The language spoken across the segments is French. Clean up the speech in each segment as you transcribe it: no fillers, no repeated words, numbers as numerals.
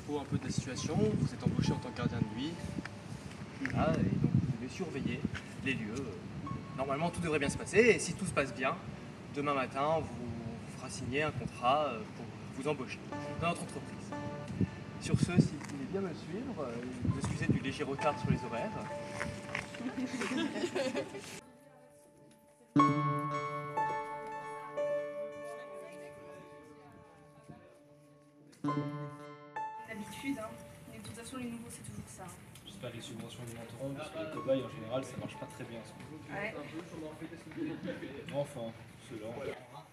info un peu de la situation, vous êtes embauché en tant que gardien de nuit. Voilà, et donc vous devez surveiller les lieux. Normalement tout devrait bien se passer et si tout se passe bien, demain matin on vous fera signer un contrat pour vous embaucher dans notre entreprise. Sur ce, si vous voulez bien me suivre, vous excusez du léger retard sur les horaires. L'habitude, hein. Mais de toute façon, les nouveaux, c'est toujours ça. J'espère que les subventions augmenteront parce que les cobayes en général ça marche pas très bien. Ouais. Enfin, ceux-là.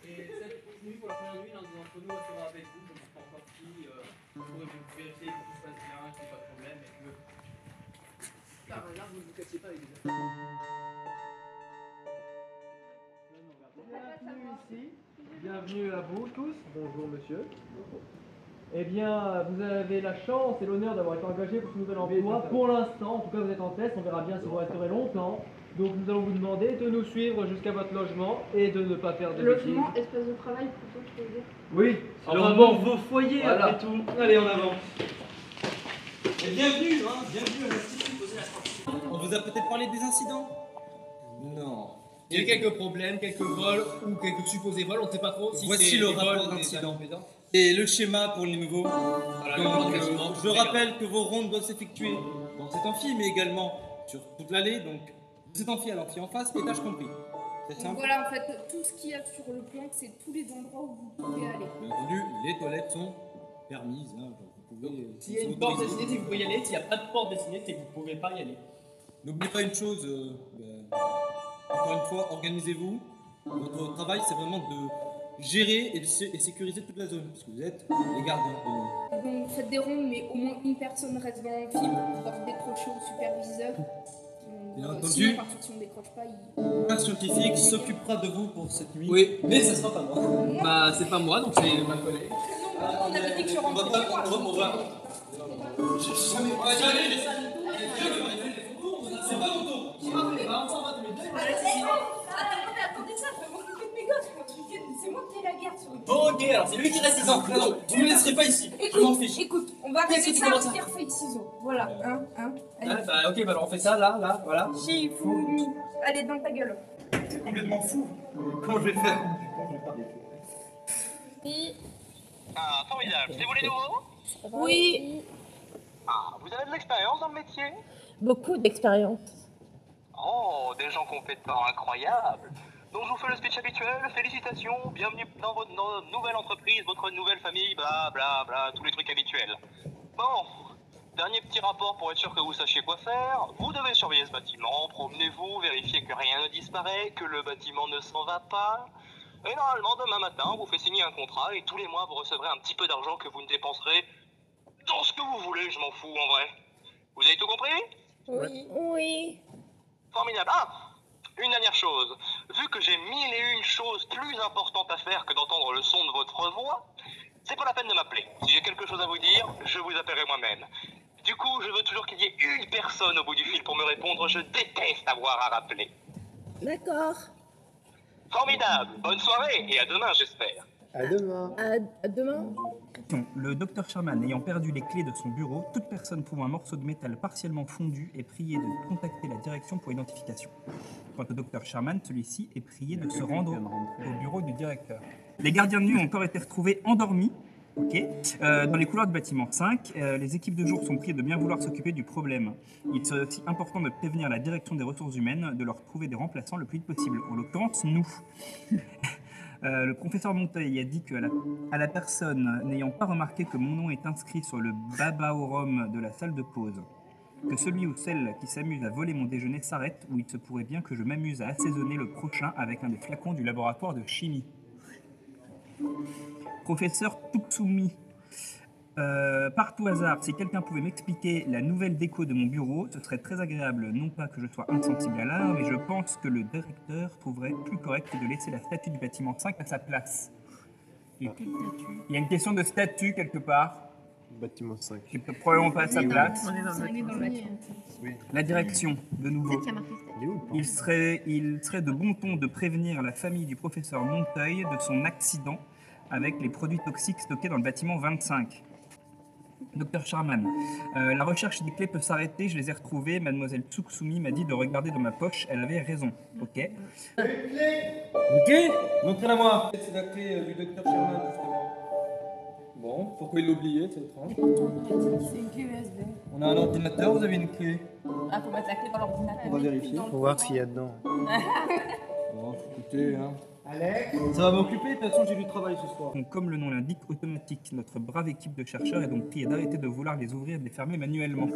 Et cette nuit, pour la première nuit, l'un d'entre nous sera avec vous, je ne sais pas encore qui, pour vérifier que tout se passe bien, qu'il n'y ait pas de problème et que... Là, vous ne vous cassiez pas avec des affaires. Bienvenue ici, bienvenue à vous tous, bonjour monsieur. Eh bien, vous avez la chance et l'honneur d'avoir été engagé pour ce nouvel emploi. Pour l'instant, en tout cas vous êtes en test, on verra bien si vous resterez longtemps. Donc nous allons vous demander de nous suivre jusqu'à votre logement et de ne pas faire de bêtises. Logement, espace de travail, plutôt, je peux dire. Oui, Enfin bon, vos foyers voilà. après tout. Allez, en avant. Et bienvenue, bienvenue à l'Institut Posé la France. On vous a peut-être parlé des incidents? Non. Il y a eu quelques problèmes, quelques vols ou quelques supposés vols, on ne sait pas trop si Voici c'est le des rapport vols, des d'incident. incidents. Et le schéma pour les nouveaux. Voilà, le Donc, rapport quasiment. je rappelle que vos rondes doivent s'effectuer dans cet amphi, mais également sur toute l'allée. Donc, cet amphi à l'amphi en face, étage compris. C'est Donc simple. voilà, en fait, tout ce qu'il y a sur le plan, c'est tous les endroits où vous pouvez aller. Bien entendu, les toilettes sont permises. Hein, vous pouvez, S'il y a une porte dessinée, c'est que vous pouvez y aller. S'il n'y a pas de porte dessinée, c'est que vous ne pouvez pas y aller. N'oubliez pas une chose, encore une fois, organisez-vous. Votre travail, c'est vraiment de gérer et sécuriser toute la zone, puisque vous êtes les gardiens de nuit. Donc faites des rondes, mais au moins une personne reste dans l'amphi pour pouvoir décrocher au superviseur. Bien Sinon, entendu. à partir si on ne décroche pas, il... Un scientifique s'occupera de vous pour cette nuit. Oui, mais ça sera pas moi. Bah, c'est pas moi, donc c'est ma collègue. On avait dit que je On va rentrais pas. chez moi. On va. C'est pas mon tour. Attendez ça, je vais m'occuper de mes gosses. C'est moi qui ai la guerre sur le Bon, ok, alors c'est lui qui reste ici. Non, non, vous me laisserez pas ici. Je m'en fiche. Écoute, on va Qu'est-ce régler que tu ça commences à à- pierre, feuille, ciseaux. Voilà, allez. Ah, bah, ok, bah alors on fait ça là, voilà. Shifumi. Allez, dans ta gueule. C'est complètement fou. Comment je vais faire? Ah, formidable. C'est vous les nouveaux? Oui, Ah, vous avez de l'expérience dans le métier? beaucoup d'expérience. Oh, des gens compétents, incroyables. Donc je vous fais le speech habituel, félicitations, bienvenue dans votre nouvelle entreprise, votre nouvelle famille, bla bla bla, tous les trucs habituels. Bon, dernier petit rapport pour être sûr que vous sachiez quoi faire. Vous devez surveiller ce bâtiment, promenez-vous, vérifiez que rien ne disparaît, que le bâtiment ne s'en va pas. Et normalement, demain matin, on vous fait signer un contrat et tous les mois, vous recevrez un petit peu d'argent que vous ne dépenserez dans ce que vous voulez, je m'en fous en vrai. Vous avez tout compris? Oui. Oui. Formidable. Ah, une dernière chose. Vu que j'ai mille et une choses plus importantes à faire que d'entendre le son de votre voix, c'est pas la peine de m'appeler. Si j'ai quelque chose à vous dire, je vous appellerai moi-même. Du coup, je veux toujours qu'il y ait une personne au bout du fil pour me répondre. Je déteste avoir à rappeler. D'accord. Formidable. Bonne soirée et à demain, j'espère. À demain. À demain. Le docteur Sherman ayant perdu les clés de son bureau, toute personne trouvant un morceau de métal partiellement fondu est priée de contacter la direction pour identification. Quant au docteur Sherman, celui-ci est prié de se rendre au bureau du directeur. Les gardiens de nuit ont encore été retrouvés endormis, dans les couloirs du bâtiment 5. Les équipes de jour sont priées de bien vouloir s'occuper du problème. Il serait aussi important de prévenir la direction des ressources humaines de leur trouver des remplaçants le plus vite possible. En l'occurrence, nous. Le professeur Monteil a dit à la personne n'ayant pas remarqué que mon nom est inscrit sur le babaorum de la salle de pause, que celui ou celle qui s'amuse à voler mon déjeuner s'arrête, ou il se pourrait bien que je m'amuse à assaisonner le prochain avec un des flacons du laboratoire de chimie. Professeur Tutsumi, par tout hasard, si quelqu'un pouvait m'expliquer la nouvelle déco de mon bureau, ce serait très agréable. Non pas que je sois insensible à l'art, mais je pense que le directeur trouverait plus correct de laisser la statue du bâtiment 5 à sa place. Il y a une question de statut quelque part. Bâtiment 5. Qui peut probablement pas à sa place. On est dans le bâtiment. La direction, de nouveau. Peut-être qu'il y a marqué statut. Il serait de bon ton de prévenir la famille du professeur Monteil de son accident avec les produits toxiques stockés dans le bâtiment 25. Docteur Sharman, la recherche des clés peut s'arrêter, je les ai retrouvées. Mademoiselle Tsuksumi m'a dit de regarder dans ma poche, elle avait raison. Ok. Ok, montrez-la moi. C'est la clé du docteur Sherman, justement. Bon, pourquoi il l'a oublié, c'est étrange. C'est une clé USB. On a un ordinateur, vous avez une clé. Ah, faut mettre la clé dans l'ordinateur. On va vérifier. Faut voir ce qu'il y a dedans. Bon, écoutez, hein. Alex, ça va m'occuper, de toute façon j'ai du travail ce soir. Donc, comme le nom l'indique, automatique. Notre brave équipe de chercheurs est donc priée d'arrêter de vouloir les ouvrir et de les fermer manuellement.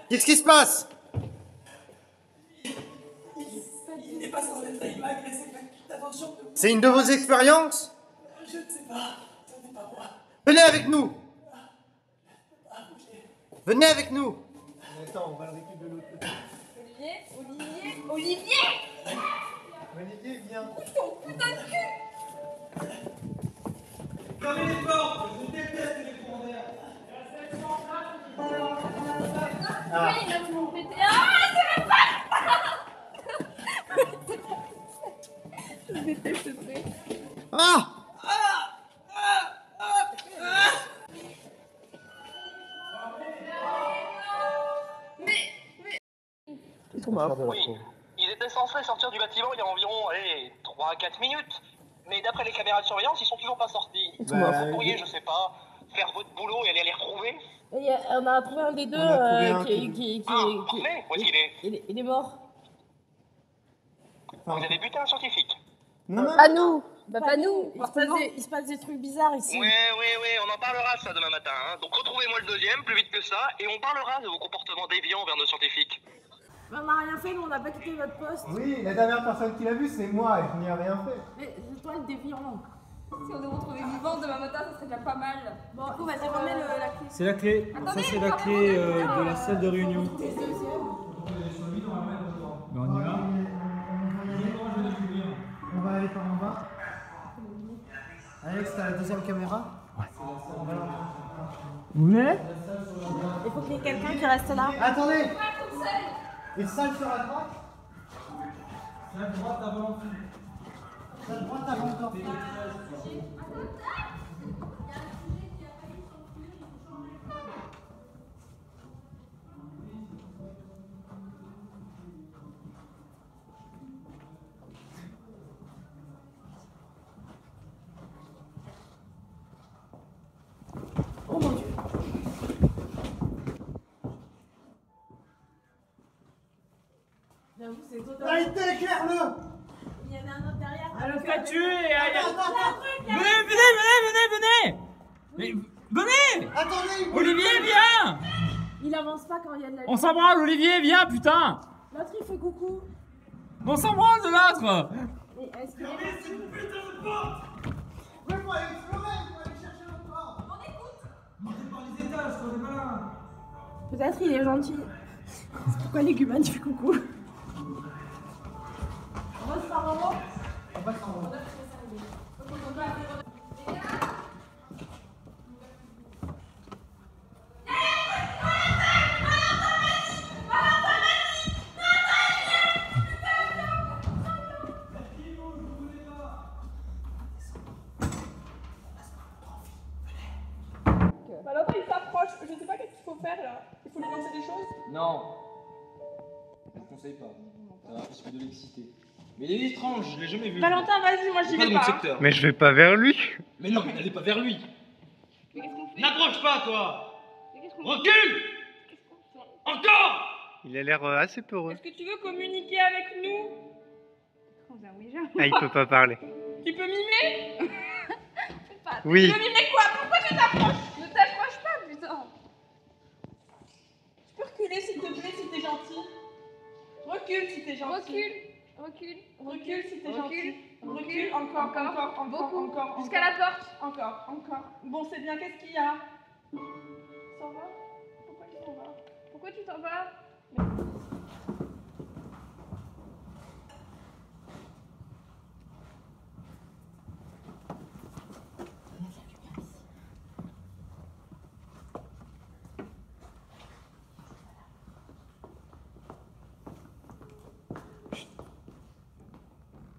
Qu'est-ce qui se passe? Il n'est pas censé être il m'a agressé, faites attention. C'est une de vos expériences? Je ne sais pas, ce n'est pas moi. Venez avec nous! Venez avec nous! Attends, on va le récupérer de l'autre côté. Olivier Olivier, viens. ton putain de cul! Fermez les portes, je déteste les courants d'air. Oui, il a voulu me péter. Ah, c'est même pas. Je déteste ce truc. Ah! Oui, ils étaient censés sortir du bâtiment il y a environ 3-4 minutes. Mais d'après les caméras de surveillance, ils sont toujours pas sortis. Vous pourriez, je sais pas, faire votre boulot et aller les retrouver? On a trouvé un des deux parfait. Où est-ce qu'il est? il est mort. Vous avez buté un scientifique. Pas nous. Bah pas nous. Il se passe des trucs bizarres ici. Oui, on en parlera de ça demain matin. Hein. Donc retrouvez-moi le deuxième, plus vite que ça, et on parlera de vos comportements déviants envers nos scientifiques. On n'a rien fait, nous on n'a pas quitté votre poste. Oui, la dernière personne qui l'a vu, c'est moi, et je n'y ai rien fait. Mais c'est toi le déviant. Si on est retrouvé vivant demain matin, ça serait déjà pas mal. Bon, du coup, vas-y, remets la clé. C'est la clé, ça c'est la clé de la salle de réunion. On y va. On va aller par en bas. Alex, t'as la deuxième caméra? Ouais. Vous venez? Il faut qu'il y ait quelqu'un qui reste là. Attendez! Et salle sur la droite? La droite avant. La droite avant encore. Oh mon dieu. J'avoue, c'est totalement. Arrêtez, éclaire-le! Il y en a un autre derrière. Elle le fait tuer! Attends! Venez! Mais venez! Attendez! Olivier, viens! Il avance pas quand il y a de la. On s'en branle, Olivier, viens, putain! L'autre il fait coucou. On s'en branle de l'autre! Mais est-ce qu'il Mais c'est une putain de porte! Mais faut aller explorer, faut aller chercher notre part! On écoute. Montez par les étages, on est malin! Peut-être il est gentil. C'est pourquoi l'égumane il fait coucou. On va se faire un mot. On va s'en rendre. Bah là, il s'approche. Je sais pas qu'est-ce qu'il faut faire là. Il faut lui lancer des choses. Non. Je ne conseille pas. Ça va risque de l'exciter. Mais il est étrange, je l'ai jamais vu. Valentin, vas-y, moi j'y Pas vais de mon pas. secteur. Mais je vais pas vers lui! Mais non, mais n'allez pas vers lui. Mais qu'est-ce qu'on fait? N'approche pas, toi. Mais qu'est-ce qu'on fait? Recule. Qu'est-ce qu'on fait? Encore. Il a l'air assez peureux. Est-ce que tu veux communiquer avec nous? On faisait un Ouija. Ah, il peut pas parler. Tu peux mimer? Oui. Tu peux mimer quoi? Pourquoi tu t'approches? Ne t'approche pas, putain. Tu peux reculer s'il te plaît si t'es gentil. Recule si t'es gentil. Recule si t'es gentil. Recule, encore. Jusqu'à la porte. Encore. Bon, c'est bien, qu'est-ce qu'il y a? S'en va? Pourquoi tu s'en vas? Pourquoi tu t'en vas?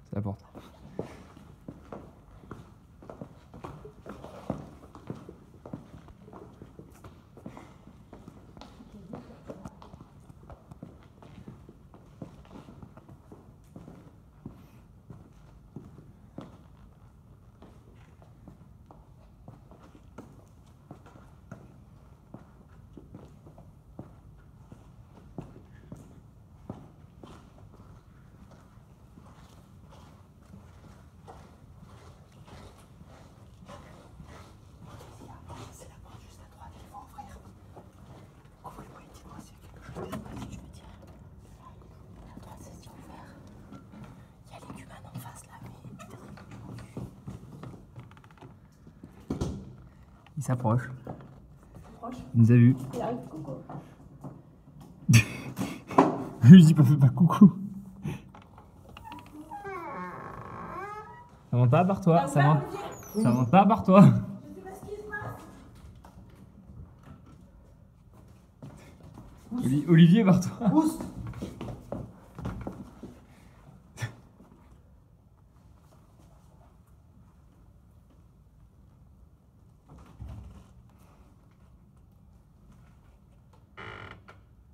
C'est la porte. Il s'approche. Il nous a vus. Il arrive, coucou. Je dis pas fais pas coucou. Ça monte pas, barre-toi. Ça monte pas, barre-toi. Je sais pas ce qui se passe. Olivier, barre-toi. Pousse.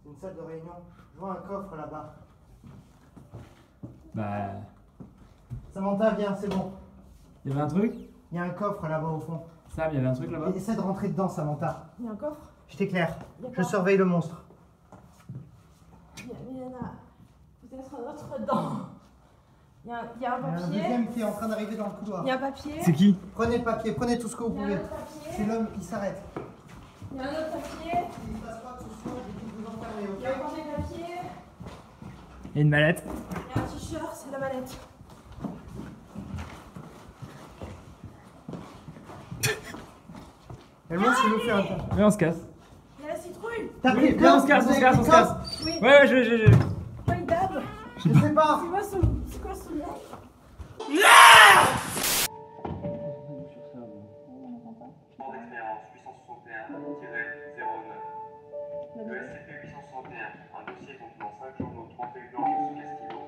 C'est une salle de réunion. Je vois un coffre là-bas. Bah. Samantha, viens, c'est bon. Il y avait un truc? Il y a un coffre là-bas au fond. Sam, il y avait un truc là-bas? Essaie de rentrer dedans, Samantha. Il y a un coffre? Je t'éclaire. Il y a Je quoi? surveille le monstre. Il y en a peut-être un autre dedans. Il y a un Il y a un papier. deuxième qui est en train d'arriver dans le couloir. Il y a un papier. C'est qui? Prenez le papier, prenez tout ce que vous Il y a un pouvez. autre papier. C'est l'homme qui s'arrête. Il y a un autre papier. S'il ne se passe pas que ce soit, je dis de vous enfermer, Il y a encore des papiers. Il y a une mallette. Il y a un t-shirt, c'est la mallette. Et le monstre, il nous fait un tas. Mais on se casse. Il y a la citrouille. T'as pris le Viens, on se coffre, casse, vous on se avez casse, pris on le se casse. coffre? Oui. Ouais, je. Quoi, il dab? Je sais pas. C'est quoi ce nom? Port d'expérience 861-09. Le SCP-861, un dossier contenant 5 journaux, 31 planches sous stylo.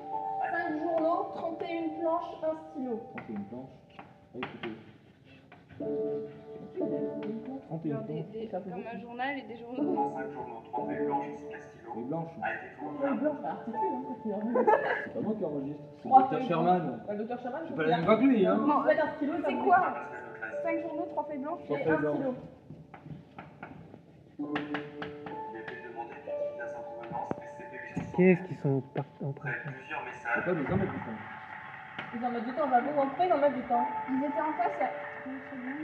5 journaux, 31 planches, 1 stylo. 31 planches. Écoutez. Genre comme un journal et des journaux. 5 journaux, 31 planches sous stylo. Les blanches. A été fourni. C'est pas moi qui enregistre. C'est le Dr Sherman. Le docteur Chaman. J'ai pas la même voix que lui, hein. Non, C'est un stylo. c'est quoi? 5 journaux, 3 feuilles blanches Trois et feuilles 1 blanches. stylo. Il a été demandé d'utiliser sa provenance SCP-861. Qu'est-ce qu'ils sont en train Avec plusieurs C'est messages. pas des hommes qui font. Ils en mettent du temps, on va vous montrer, ils en mettent du temps. Ils étaient en face là.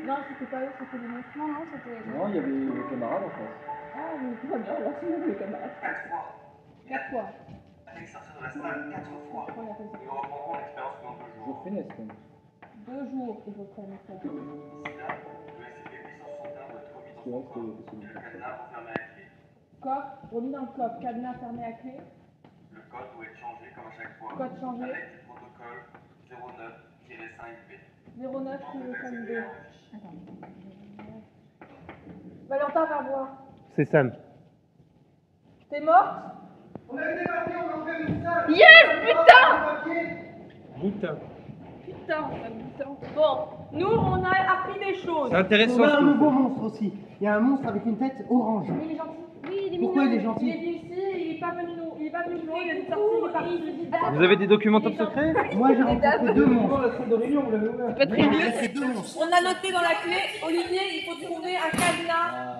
Non, c'était pas eux, c'était les mecs. Non, non, c'était. Non, il y avait vos camarades en face. Ah, mais tout va bien, alors c'est nous les camarades. 4 fois. 4 fois. Il a été sorti de la salle 4 fois. Pourquoi on a fait ça? Nous reprendrons l'expérience pendant 2 jours. Jour funeste, quand même. 2 jours, ils reprennent ça. D'ici là, le SCP-861 doit être remis dans son corps et le cadenas renfermé à clé. Coffre, remis dans le coffre, cadenas fermé à clé. Le code doit être changé comme à chaque fois. Code changé. Avec du protocole 09-5B. 09-5B. Attends. Valentin, va voir. C'est Sam. T'es morte? On a eu des papiers, on a ouvert une salle. Yes, putain! Putain. Putain, putain. Bon, nous, on a appris des choses. C'est intéressant. On a un nouveau monstre aussi. Il y a un monstre avec une tête orange. Il est gentil. Oui, il est Pourquoi mignon. il est gentil? Il est venu ici, il est pas venu nous. Il est pas venu nous, il est sorti, il est parti. Vous avez des documents top secrets? Moi, j'ai rencontré deux monstres. La salle de réunion, vous l'avez ouvert. Pas très mieux. C'est deux monstres. On a noté dans la clé, Olivier, il faut trouver un cadenas.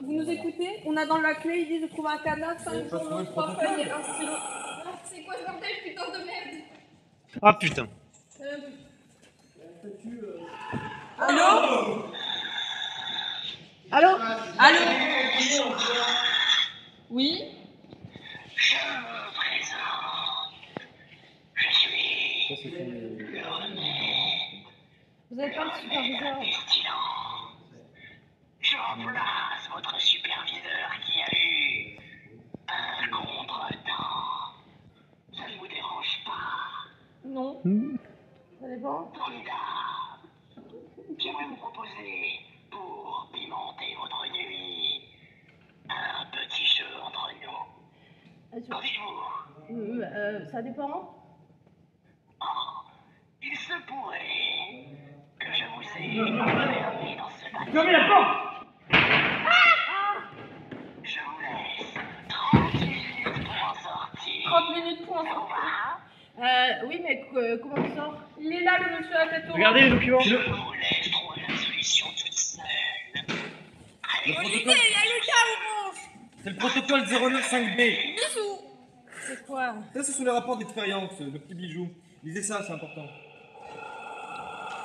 Vous nous écoutez? On a dans la clé, il dit de trouver un cadenas, 5 journaux, 3 feuilles et 1 stylo. C'est quoi ce bordel, putain de merde? Ah putain. Allô? Allô? Allô? Oui? Je me présente. Je suis le superviseur. Je remplace votre superviseur qui a eu un contretemps. Ça ne vous dérange pas? Non. Ça dépend. Formidable. J'aimerais vous proposer, pour pimenter votre nuit, un petit jeu entre nous. Qu'en dites-vous? Ça dépend. Il se pourrait que je vous ai enfermé dans ce bateau. Fermez la porte! Je vous laisse 30 minutes pour en sortir. 30 minutes pour en sortir. Oui, mais comment on sort? Il est là, le monsieur à la tête orange. Regardez les documents. Je vous laisse trouver la solution toute seule. Allez, Olivier, il y a le gars orange. C'est le protocole 095B. Bisous. C'est quoi? Ça, c'est sous les rapports d'expérience, le petit bijou. Lisez ça, c'est important.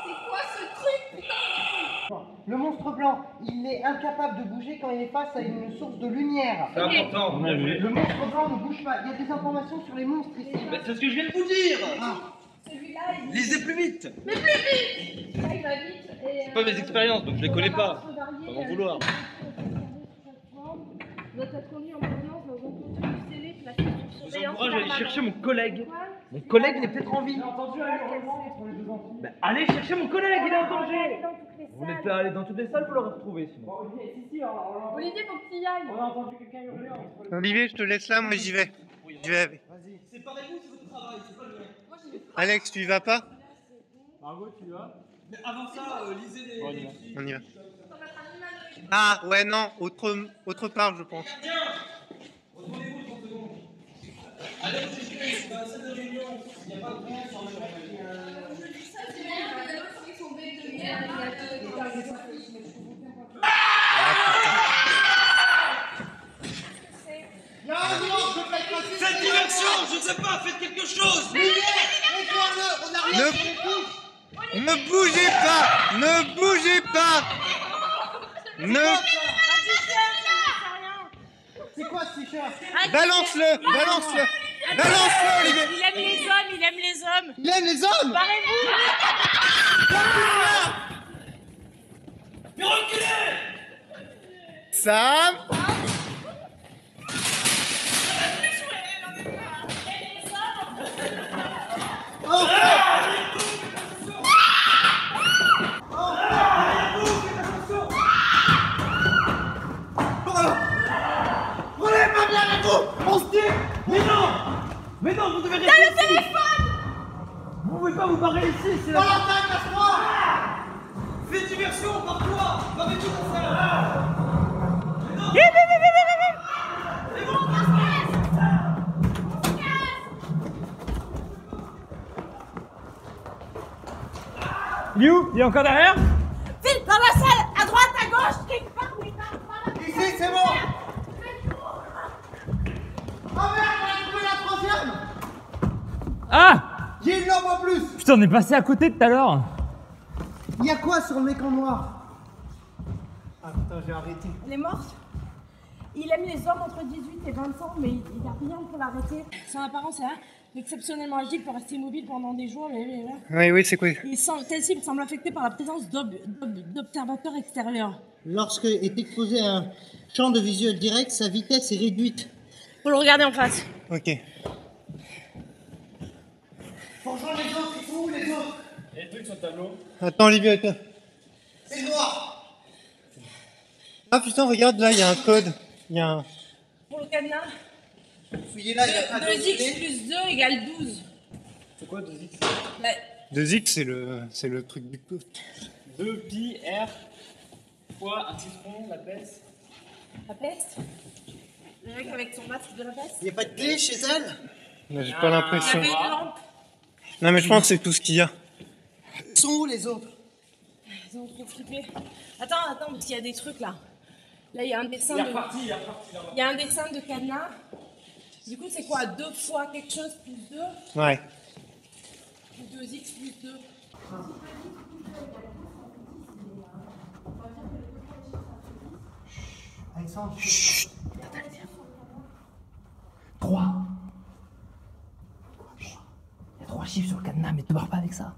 C'est quoi ce truc, putain? Le monstre blanc, il est incapable de bouger quand il est face à une source de lumière. C'est important, on a vu. Le monstre blanc ne bouge pas. Il y a des informations sur les monstres ici. C'est ce que je viens de vous dire. Celui-là, il... Lisez plus vite. Mais plus vite. Là, il va vite. C'est pas mes expériences, donc je les connais pas. Pas m'en vouloir. Doit être conduit en permanence dans un conteneur scellé placé sur Je vous surveillance encourage à aller permanente. chercher mon collègue. Quoi? Mon collègue, il est peut-être en vie. J'ai entendu un hurlement entre les deux enfants. Bah, allez chercher mon collègue, il est en danger. Dans toutes les Vous voulez salles. pas aller dans toutes les salles pour le retrouver sinon. Olivier, faut que tu y ailles. On a entendu quelqu'un hurler entre les... Olivier, je te laisse là, moi j'y vais. J'y vais. Séparez-vous, c'est votre travail, c'est pas le mien. Alex, tu y vas pas? Margot, tu vas? Mais avant ça, lisez les... On y va. Ah, ouais, non, autre part, je pense. Retournez-vous 30 secondes. Allez, c'est dans la salle de réunion. Il n'y a pas de bruit sur le Faites diversion, je ne sais pas, faites quelque chose. Ne bougez pas! Ne bougez pas! Ne... C'est quoi ce t-shirt? Balance-le! Balance-le! Balance-le, Olivier! Il aime les hommes, il aime les hommes. Il aime les hommes! Barrez-vous. Mais reculez! Sam! Prenez pas bien les coups! On se tue! Mais non! Mais non, vous devez rester ici! Le téléphone. Vous pouvez pas vous barrer ici, c'est la... Valentin, casse-toi! Faites diversion, par toi! Barrez tout pour ça! Il est où? Il est encore derrière? Vite, dans la salle, à droite, à gauche, quelque part, oui, Ici, c'est bon! Oh merde, on a trouvé la troisième! Ah! J'ai une lampe en plus! Putain, on est passé à côté tout à l'heure. Il y a quoi sur le mec en noir? Ah putain, j'ai arrêté. Elle est morte. Il aime les hommes entre 18 et 20 ans, mais il n'y a rien pour l'arrêter. Son apparence est exceptionnellement agile, peut rester immobile pendant des jours. Oui, c'est quoi? Telle cible semble affectée par la présence d'observateurs extérieurs. Lorsque est exposé à un champ de visuel direct, sa vitesse est réduite. Faut le regarder en face. Ok. Faut rejoindre les autres, ils sont où les autres? Il y a des trucs sur le tableau. Attends, Olivier, attends. C'est noir! Ah putain, regarde, là, il y a un code. Il y a un... Pour le cadenas, Fouillez là, il y a pas de 2x plus 2 égale 12. C'est quoi 2x? 2x, c'est le truc du coup. 2 pi r fois un citron, la peste. La peste. Le mec avec son masque de la peste. Il n'y a pas de clé chez elle? J'ai pas l'impression. Il y avait une lampe. Non, mais je pense que c'est tout ce qu'il y a. Ils sont où les autres? Ils ont trop flippé. Attends, parce qu'il y a des trucs là. Là, il y a un dessin Il est de... reparti, il est reparti là-bas. Il y a un dessin de cadenas. Du coup, c'est quoi? 2 fois quelque chose plus 2? Ouais. Ou 2x plus 2? Alexandre, Chut. 3. Il y a 3 chiffres sur le cadenas, mais te barre pas avec ça.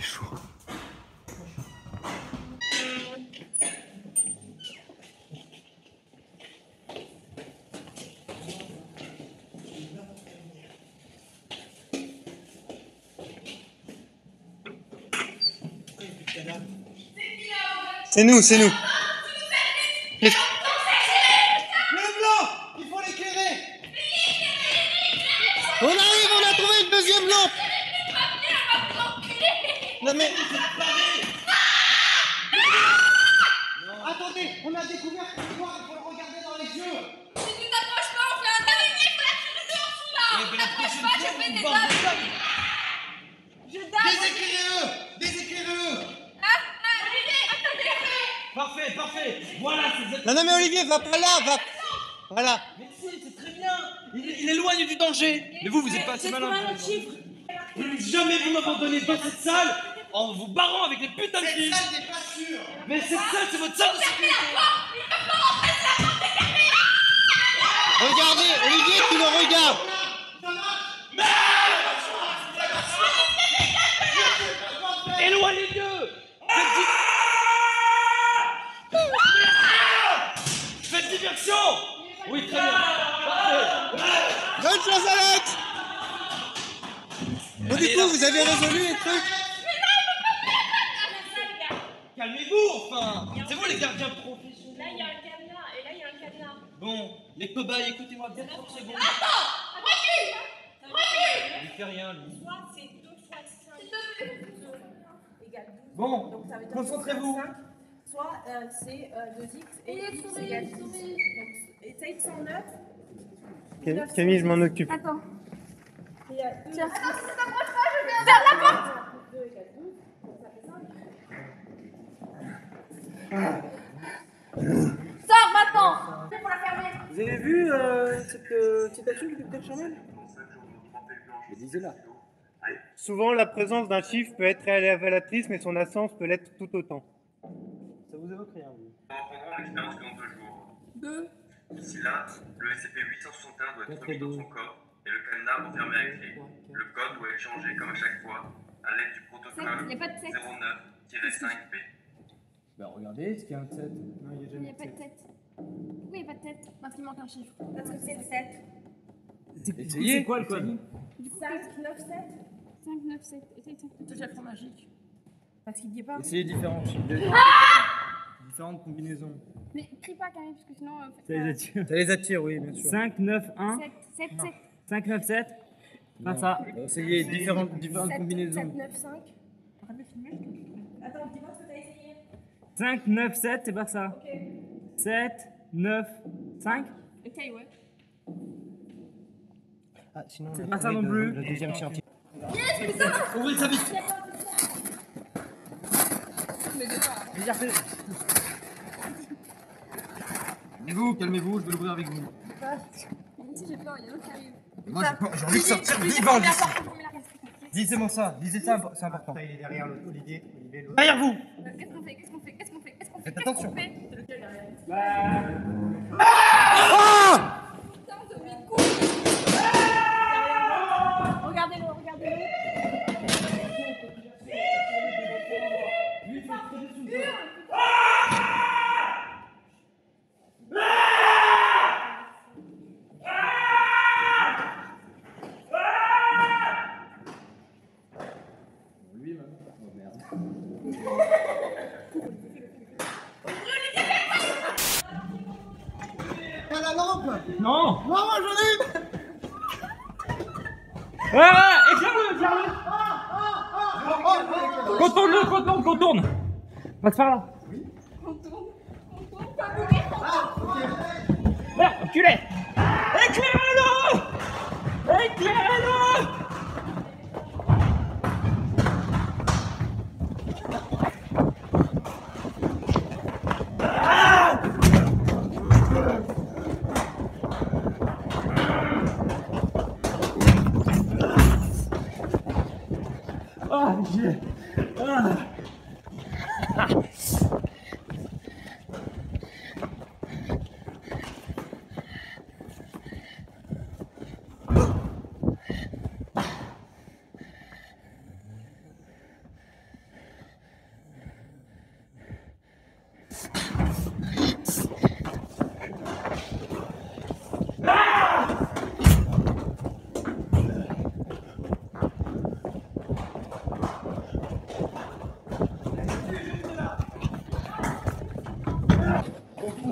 chaud. C'est nous, c'est nous. Le blanc, il faut l'éclairer. On arrive, on a trouvé une deuxième lampe. Non mais... Attendez, on a découvert ce pouvoir, il faut le regarder dans les yeux. Si tu t'approches pas, on fait un dernier, il faut la tirer dehors celui-là. T'approche pas, je fais des dames. Je dame. Déséclairez-le. Olivier, attendez. Parfait, parfait. Voilà, c'est exactement. Non mais Olivier, va pas là, va... Voilà. Mais si, c'est très bien. Il éloigne du danger. Mais vous êtes pas assez malin. Plus jamais vous m'abandonnez dans cette salle en vous barrant avec les putains de filles. Cette salle n'est pas sûre. Mais cette salle, c'est votre salle de sécurité. Regardez, Olivier, tu le regardes. Éloignez-le. Faites diversion. Oui, très bien. Parfait. Bonne chance, Alex. Bon, du coup, vous avez résolu les trucs? Calmez-vous, enfin. C'est vous les gardiens professionnels. Là, il y a un cadenas et là, il y a un cadenas. Bon, les cobayes, écoutez-moi bien 30 secondes. Attends, recule. Il fait rien, lui. Soit c'est 2 fois 5 égale 12. Bon, Donc ça veut dire concentrez-vous. 5, soit c'est 2x et x égale 10. Donc essaye de 109. Camille, je m'en occupe. Attends. Et à 2. Attends, si tu t'approches pas, je viens vers la porte. 2 égale 12. Donc ça fait 5. Sors maintenant. Pour la fermer. Vous avez vu cette action du docteur Chamel? Mais disez-la. Souvent, la présence d'un chiffre peut être révélatrice, mais son absence peut l'être tout autant. Ça vous évoque rien, vous? On reprendra l'expérience que l'on peut jouer. 2. D'ici là, le SCP-861 doit être remis dans son corps et le cadenas refermé à clé. Le code doit être changé comme à chaque fois à l'aide du protocole 09-5B. Bah regardez, est-ce qu'il y a un 7? Non, il n'y a Il n'y a pas de tête. Pourquoi il n'y a pas de tête? Parce qu'il manque un chiffre. Parce que c'est le 7. Essayez. C'est quoi le code? 5, 9, 7. 5, 9, 7. Essaye de faire. C'est chiffre magique. Parce qu'il dit pas. Essayez différentes combinaisons. Mais crie pas quand même, parce que sinon. Ça les attire. Ça les attire, oui, bien sûr. 5, 9, 1. 7, 7, 7. 5, 9, 7. Pas ça. Essayez différentes 7, combinaisons. 7, 9, 5. Attends, dis-moi ce que t'as essayé. 5, 9, 7, c'est pas ça. Ok. 7, 9, 5. Ok, ouais. Ah, sinon, C'est pas ça non plus. Le deuxième scientifique. Yes, putain. Ouvrez sa bite. Calmez-vous, je vais l'ouvrir avec vous. Si j'ai peur, il y a l'autre qui arrive. Moi, j'ai envie de sortir vivant d'ici. Lisez-moi ça, lisez ça, c'est important. Il est derrière Olivier. Derrière vous. Qu'est-ce qu'on fait? Qu'est-ce qu'on fait? Qu'est-ce qu'on fait? Qu'est-ce qu'on fait? Faites attention. C'est lequel derrière? Ah! Putain, on te met de coups. Regardez-le, regardez-le. Pas la lampe. Non. Non, moi j'en ai une. Ah! Éclaire-le. Contourne-le, contourne. Passe par là. On tourne, pas bouger. Merde, enculé. Éclairez-le. Éclairez-le. Ah, j'ai... Ah.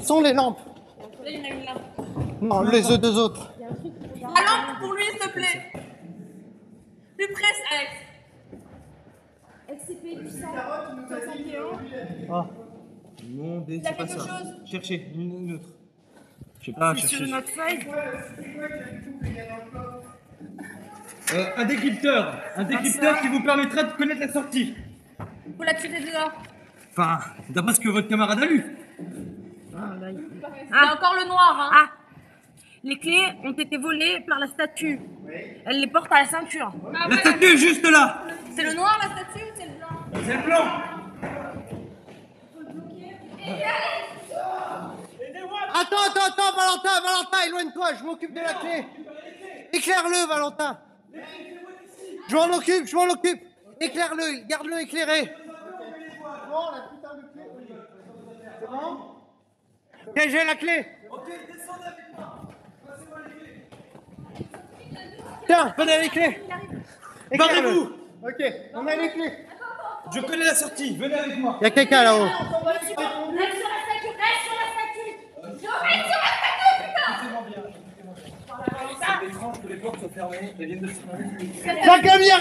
sont les lampes? Là, il y en a une là. Non, les deux autres. La lampe pour lui, s'il te plaît. Plus près, Alex. SCP du 161. Ah. Non, Il y a c'est pas quelque ça. chose. Cherchez, une autre. Je sais pas, C'est cherchez. sur notre feuille. Un décrypteur qui vous permettra de connaître la sortie. Faut la tirer dehors. Enfin, d'après ce que votre camarade a lu. Il y a encore le noir, hein. Ah, les clés ont été volées par la statue. Elle les porte à la ceinture. Ah, La ouais. statue est juste là. C'est le noir, la statue, ou c'est le blanc? C'est le blanc. Attends, Valentin, éloigne-toi, je m'occupe de la clé. Éclaire-le, Valentin. Je m'en occupe. Éclaire-le, garde-le éclairé. Bon, la putain de clé. C'est bon? Tiens, j'ai la clé. Ok, descendez avec moi. Passez-moi les clés. Tiens, prenez les clés. Barrez-vous. Ok, on a les clés. Je connais la sortie, venez avec moi. Il y a quelqu'un là-haut. Reste sur la statue, reste sur la statue. C'est étrange que les portes soient fermées et viennent de se fermer. La lumière.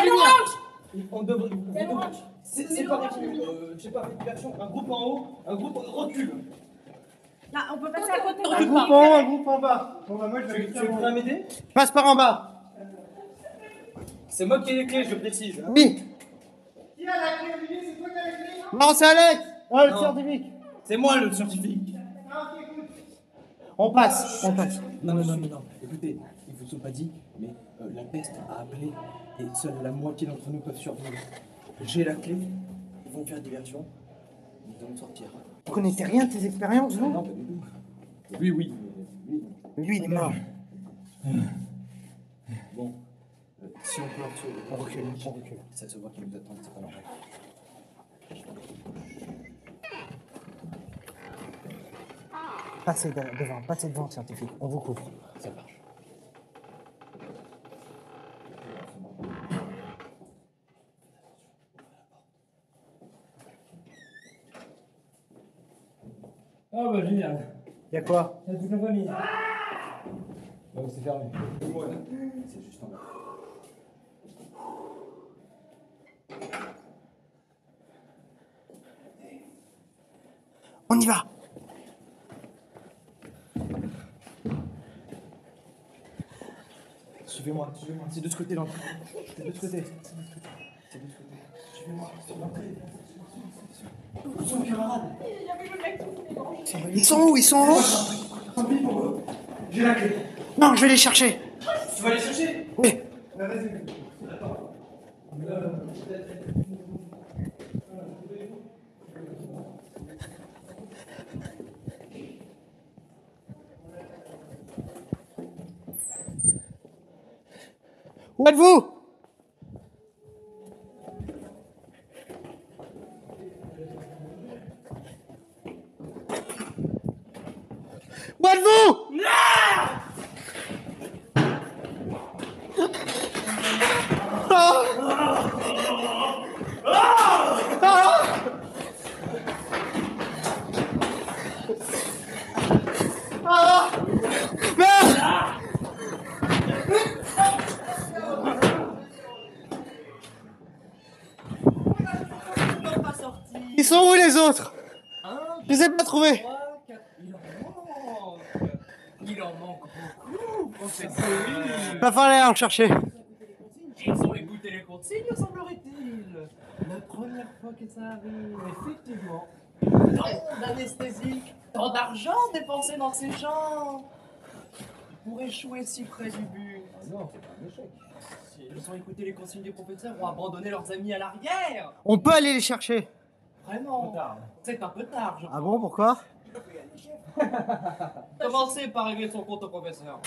On devrait. C'est pas je sais pas, version, un groupe en haut, un groupe recule. Là, on peut passer à côté. Un groupe en haut, un groupe en bas. Bon, bah, moi, je vais Tu es prêt à m'aider? Passe par en bas. C'est moi qui ai les clés, je précise. Oui. Qui a la clé, Olivier? C'est toi qui as la clé? Non, c'est Alex. Ah, le Non. scientifique. C'est moi le scientifique. On passe. Non. Écoutez, ils vous ont pas dit, mais la peste a appelé et seule la moitié d'entre nous peuvent survivre. J'ai la clé, ils vont faire diversion, nous allons sortir. Vous connaissez rien de tes expériences, vous? Non, pas du tout. Oui. Lui, il est mort. Bon, si on peut on recule. Ça se voit qu'ils nous attendent, c'est pas normal. Passez devant, scientifique. On vous couvre. Ça marche. Ah bah génial. Y'a quoi? Il y a toute la famille. Donc c'est fermé. Voilà. C'est juste en bas. On y va. Suivez-moi. C'est de ce côté l'entrée. C'est de ce côté. Suivez-moi. C'est l'entrée. Où sont mes camarades? Ils sont où? Tant pis pour eux. J'ai la clé. Non, je vais les chercher. Tu vas les chercher? Oui. Vas-y. Attends. Où êtes-vous? Où êtes-vous? Ils sont où les autres? Je les ai pas trouvés. Il en manque beaucoup, professeur. Va falloir en chercher. Ils ont écouté les consignes, semblerait-il. La première fois que ça arrive, effectivement. Tant d'anesthésique, tant d'argent dépensé dans ces champs. Pour échouer si près du but. Non, c'est pas un échec. Ils ont écouté les consignes des professeurs, ont abandonné leurs amis à l'arrière. On peut aller les chercher. Vraiment. C'est un peu tard, je Ah bon, pourquoi? Commencez par régler son compte au professeur.